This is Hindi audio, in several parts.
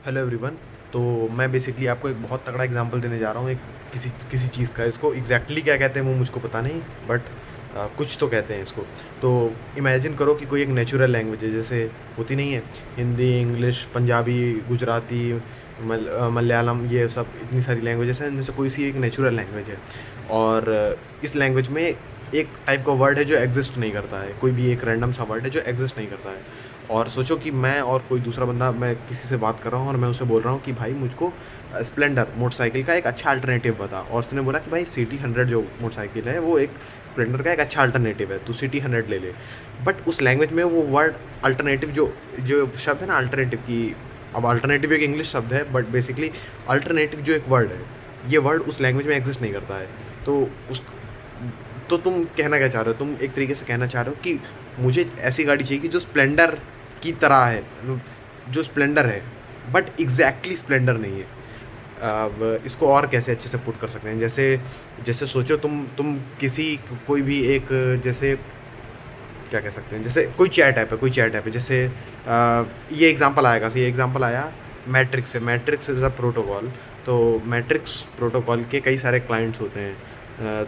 Hello everyone. तो मैं बेसिकली आपको एक बहुत तगड़ा एग्जांपल देने जा रहा हूँ एक किसी किसी चीज़ का। इसको एग्जैक्टली क्या कहते हैं वो मुझको पता नहीं, बट कुछ तो कहते हैं इसको। तो इमेजिन करो कि कोई एक नेचुरल लैंग्वेज है, जैसे होती नहीं है हिंदी, इंग्लिश, पंजाबी, गुजराती, मलयालम, ये सब इतनी सारी लैंग्वेजेस हैं, इनमें से कोई सी एक नेचुरल लैंग्वेज है। और इस लैंग्वेज में एक टाइप का वर्ड है जो एग्जिस्ट नहीं करता है, कोई भी एक रैंडम सा वर्ड है जो एग्जिस्ट नहीं करता है। और सोचो कि मैं और कोई दूसरा बंदा, मैं किसी से बात कर रहा हूँ और मैं उससे बोल रहा हूँ कि भाई मुझको स्प्लेंडर मोटरसाइकिल का एक अच्छा अल्टरनेटिव बता, और उसने बोला कि भाई सिटी 100 जो मोटरसाइकिल है वो एक स्प्लेंडर का एक अच्छा अल्टरनेटिव है, तू सिटी 100 ले ले। बट उस लैंग्वेज में वो वर्ड अल्टरनेटिव, जो जो शब्द है ना अल्टरनेटिव की, अब अल्टरनेटिव एक इंग्लिश शब्द है, बट बेसिकली अल्टरनेटिव जो एक वर्ड है, ये वर्ड उस लैंग्वेज में एग्जिस्ट नहीं करता है। तो उस तो तुम कहना क्या चाह रहे हो? तुम एक तरीके से कहना चाह रहे हो कि मुझे ऐसी गाड़ी चाहिए कि जो स्प्लेंडर की तरह है, मतलब जो स्प्लेंडर है बट एग्जैक्टली स्प्लेंडर नहीं है। अब इसको और कैसे अच्छे से पुट कर सकते हैं? जैसे जैसे सोचो तुम किसी कोई भी एक, जैसे क्या कह सकते हैं, जैसे कोई चैट ऐप है, जैसे ये एग्जांपल आएगा, ये एग्जांपल आया मैट्रिक्स से। Matrix is a protocol. तो मैट्रिक्स प्रोटोकॉल के कई सारे क्लाइंट्स होते हैं।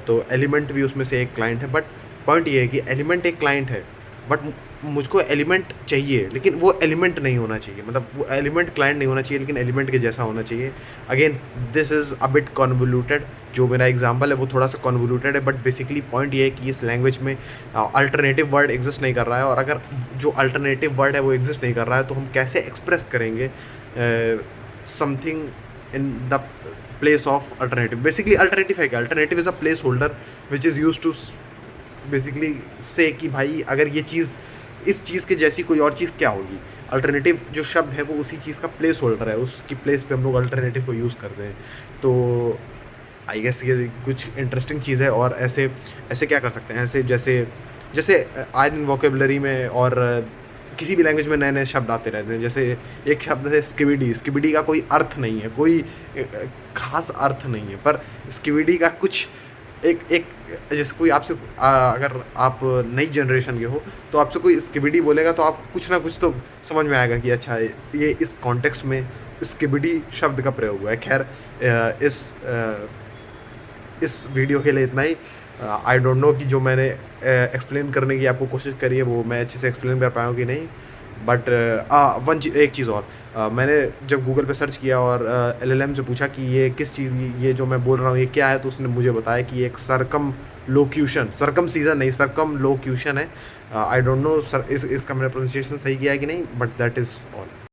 तो एलिमेंट भी उसमें से एक क्लाइंट है, बट पॉइंट ये है कि एलिमेंट एक क्लाइंट है, बट मुझको एलिमेंट चाहिए, लेकिन वो एलिमेंट नहीं होना चाहिए, मतलब वो एलिमेंट क्लाइंट नहीं होना चाहिए, लेकिन एलिमेंट के जैसा होना चाहिए। Again this is a bit convoluted, जो मेरा एग्जांपल है वो थोड़ा सा कॉन्वोल्यूटेड है, बट बेसिकली पॉइंट ये है कि इस लैंग्वेज में अल्टरनेटिव वर्ड एग्जिस्ट नहीं कर रहा है, और अगर जो अल्टरनेटिव वर्ड है वो एग्जिस्ट नहीं कर रहा है, तो हम कैसे एक्सप्रेस करेंगे something in the place of alternative? Basically alternative है क्या? Alternative is a place holder which is use to basically say कि भाई अगर ये चीज़, इस चीज़ के जैसी कोई और चीज़ क्या होगी। अल्टरनेटिव जो शब्द है वो उसी चीज़ का प्लेस होल्डर है, उसकी प्लेस पे हम लोग अल्टरनेटिव को यूज़ करते हैं। तो आई गेस ये कुछ इंटरेस्टिंग चीज़ है। और ऐसे ऐसे क्या कर सकते हैं, ऐसे जैसे जैसे आज इन वोकेबलरी में और किसी भी लैंग्वेज में नए नए शब्द आते रहते हैं। जैसे एक शब्द है स्किविडी। स्किविडी का कोई अर्थ नहीं है, कोई खास अर्थ नहीं है, पर स्किविडी का कुछ एक एक जैसे कोई आपसे अगर आप नई जनरेशन के हो तो आपसे कोई स्किबिडी बोलेगा तो आप कुछ ना कुछ तो समझ में आएगा कि अच्छा ये इस कॉन्टेक्स्ट में स्किबिडी शब्द का प्रयोग हुआ है। खैर इस वीडियो के लिए इतना ही। आई डोंट नो कि जो मैंने एक्सप्लेन करने की आपको कोशिश करी है वो मैं अच्छे से एक्सप्लेन कर पाया हूँ कि नहीं, बट एक चीज़ और, मैंने जब गूगल पे सर्च किया और एलएलएम से पूछा कि ये किस चीज़, ये जो मैं बोल रहा हूँ ये क्या है, तो उसने मुझे बताया कि ये एक सरकम लोक्यूशन, सरकम सीजन नहीं, सरकम लोक्यूशन है। आई डोंट नो सर इसका मैंने प्रोनाउंसिएशन सही किया है कि नहीं, बट दैट इज़ ऑल।